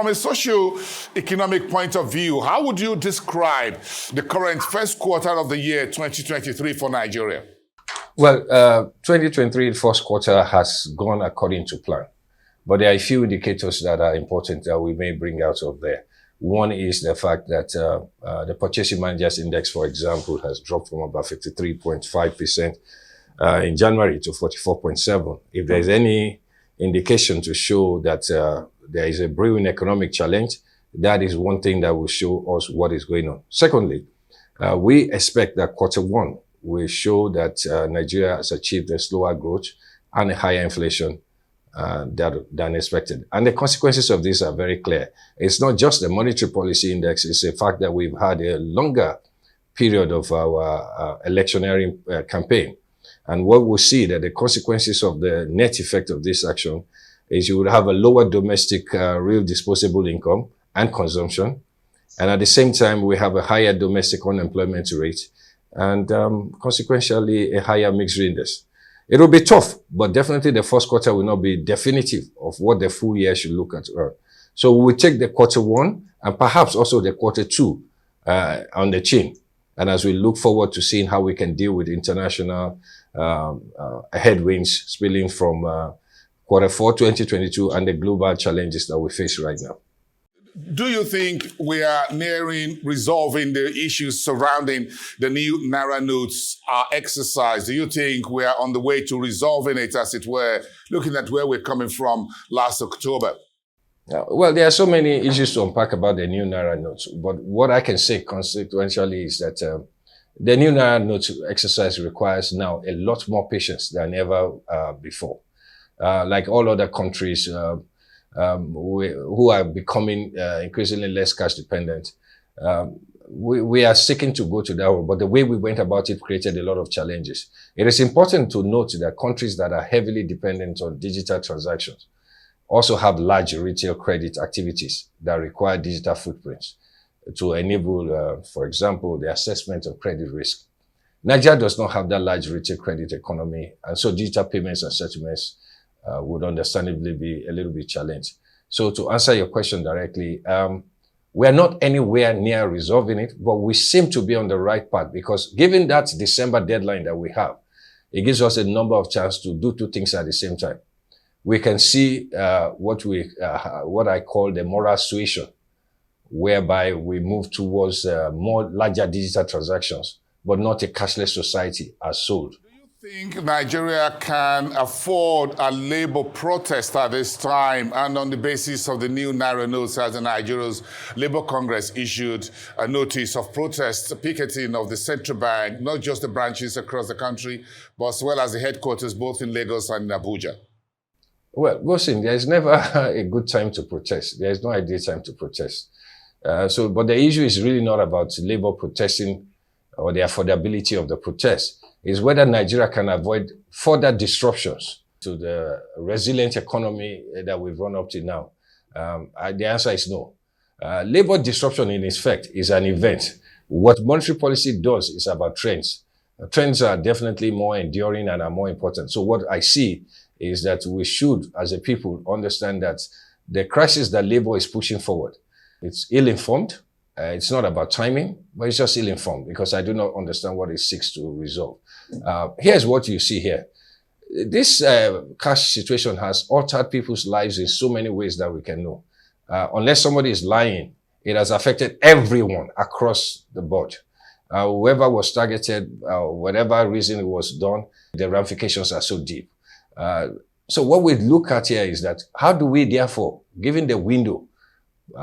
from a socio-economic point of view, how would you describe the current first quarter of the year 2023 for Nigeria? Well, 2023 first quarter has gone according to plan, but there are a few indicators that are important that we may bring out of there. One is the fact that the Purchasing Managers Index, for example, has dropped from about 53.5% in January to 44.7%. If there's any indication to show that there is a brewing economic challenge, that is one thing that will show us what is going on. Secondly, we expect that quarter one will show that Nigeria has achieved a slower growth and a higher inflation than expected. And the consequences of this are very clear. It's not just the monetary policy index, it's the fact that we've had a longer period of our electioneering campaign. And what we'll see that the consequences of the net effect of this action is you will have a lower domestic real disposable income and consumption. And at the same time, we have a higher domestic unemployment rate and consequentially a higher mixed index. It will be tough, but definitely the first quarter will not be definitive of what the full year should look at. So we will take the quarter one and perhaps also the quarter two on the chin. And as we look forward to seeing how we can deal with international headwinds spilling from quarter four 2022 and the global challenges that we face right now. Do you think we are nearing resolving the issues surrounding the new Naira notes exercise? Do you think we are on the way to resolving it, as it were, looking at where we're coming from last October? Well, there are so many issues to unpack about the new Naira notes, but what I can say consequentially is that the new Naira notes exercise requires now a lot more patience than ever before. Like all other countries, who are becoming increasingly less cash dependent. We are seeking to go to that road, but the way we went about it created a lot of challenges. It is important to note that countries that are heavily dependent on digital transactions also have large retail credit activities that require digital footprints to enable, for example, the assessment of credit risk. Nigeria does not have that large retail credit economy, and so digital payments and settlements would understandably be a little bit challenged. So to answer your question directly, we are not anywhere near resolving it, but we seem to be on the right path because given that December deadline that we have, it gives us a number of chances to do two things at the same time. We can see what I call the moral suasion, whereby we move towards more larger digital transactions, but not a cashless society as sold. Do you think Nigeria can afford a labor protest at this time? And on the basis of the new Naira notes, as the Nigerian Labour Congress issued a notice of protest, picketing of the central bank, not just the branches across the country, but as well as the headquarters, both in Lagos and in Abuja? Well, listen, there is never a good time to protest. There is no ideal time to protest. But the issue is really not about labor protesting or the affordability of the protest. Is whether Nigeria can avoid further disruptions to the resilient economy that we've run up to now. The answer is no. Labor disruption in effect is an event. What monetary policy does is about trends. Trends are definitely more enduring and are more important. So what I see is that we should, as a people, understand that the crisis that labor is pushing forward, it's ill-informed. It's not about timing, but it's just ill-informed because I do not understand what it seeks to resolve. Here's what you see here. This cash situation has altered people's lives in so many ways that we can know. Unless somebody is lying, it has affected everyone across the board. Whoever was targeted, whatever reason it was done, the ramifications are so deep. So what we look at here is that how do we therefore, given the window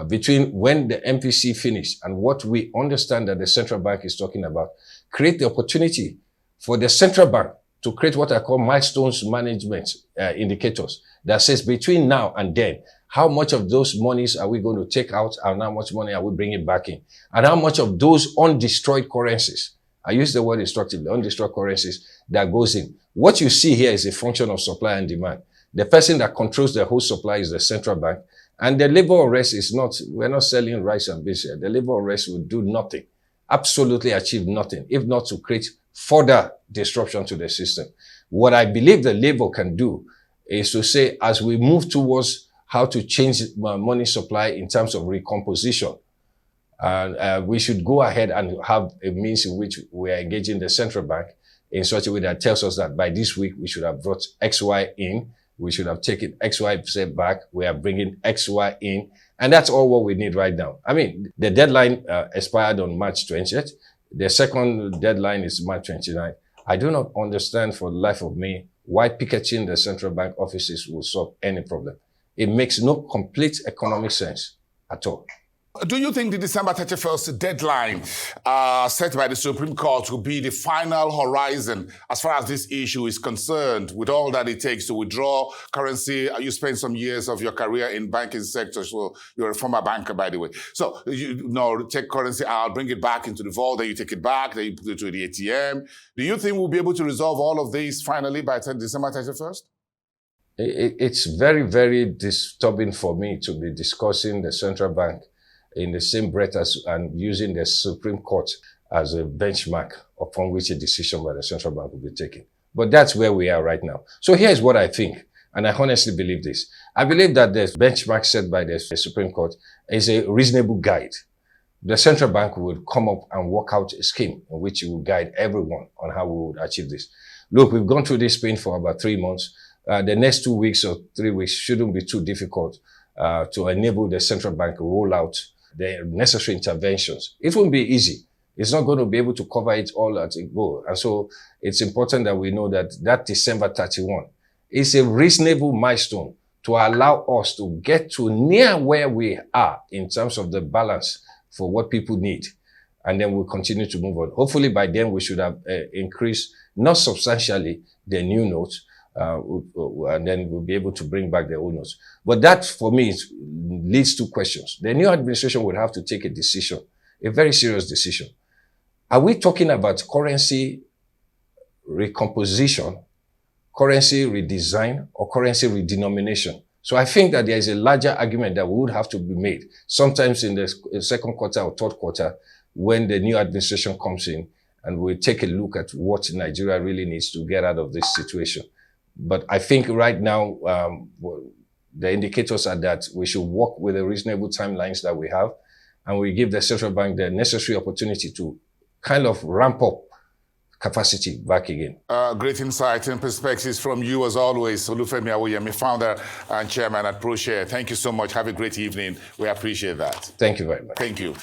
between when the MPC finished and what we understand that the central bank is talking about, create the opportunity for the central bank to create what I call milestones management indicators that says between now and then, how much of those monies are we going to take out and how much money are we bringing back in? And how much of those undestroyed currencies, I use the word instructively, undestroyed currencies that goes in. What you see here is a function of supply and demand. The person that controls the whole supply is the central bank. And the labor unrest is not, we're not selling rice and beans here. The labor unrest will do nothing, absolutely achieve nothing, if not to create further disruption to the system. What I believe the labor can do is to say, as we move towards how to change money supply in terms of recomposition. And we should go ahead and have a means in which we are engaging the central bank in such a way that tells us that by this week, we should have brought XY in. We should have taken XY back. We are bringing XY in. And that's all what we need right now. I mean, the deadline expired on March 20th. The second deadline is March 29th. I do not understand for the life of me why picketing the central bank offices will solve any problem. It makes no complete economic sense at all. Do you think the December 31st deadline set by the Supreme Court will be the final horizon as far as this issue is concerned, with all that it takes to withdraw currency? You spent some years of your career in banking sector, so you're a former banker, by the way. So you know, take currency out, bring it back into the vault, then you take it back, then you put it to the ATM. Do you think we'll be able to resolve all of these finally by December 31st? It's very, very disturbing for me to be discussing the central bank in the same breath as and using the Supreme Court as a benchmark upon which a decision by the central bank will be taken. But that's where we are right now. So here's what I think, and I honestly believe this. I believe that the benchmark set by the Supreme Court is a reasonable guide. The central bank would come up and work out a scheme in which it will guide everyone on how we would achieve this. Look, we've gone through this pain for about 3 months. The next 2 weeks or 3 weeks shouldn't be too difficult to enable the central bank to roll out the necessary interventions. It won't be easy. It's not going to be able to cover it all at a go. And so it's important that we know that that December 31 is a reasonable milestone to allow us to get to near where we are in terms of the balance for what people need. And then we'll continue to move on. Hopefully by then we should have increased, not substantially, the new notes, and then we'll be able to bring back the old notes. But that, for me, leads to questions. The new administration will have to take a decision, a very serious decision. Are we talking about currency recomposition, currency redesign, or currency redenomination? So I think that there is a larger argument that would have to be made, sometimes in the second quarter or third quarter, when the new administration comes in, and we'll take a look at what Nigeria really needs to get out of this situation. But I think right now, the indicators are that we should work with the reasonable timelines that we have, and we give the central bank the necessary opportunity to kind of ramp up capacity back again. Great insight and perspectives from you, as always, Olufemi Awoyemi, founder and chairman at Proshare. Thank you so much. Have a great evening. We appreciate that. Thank you very much. Thank you.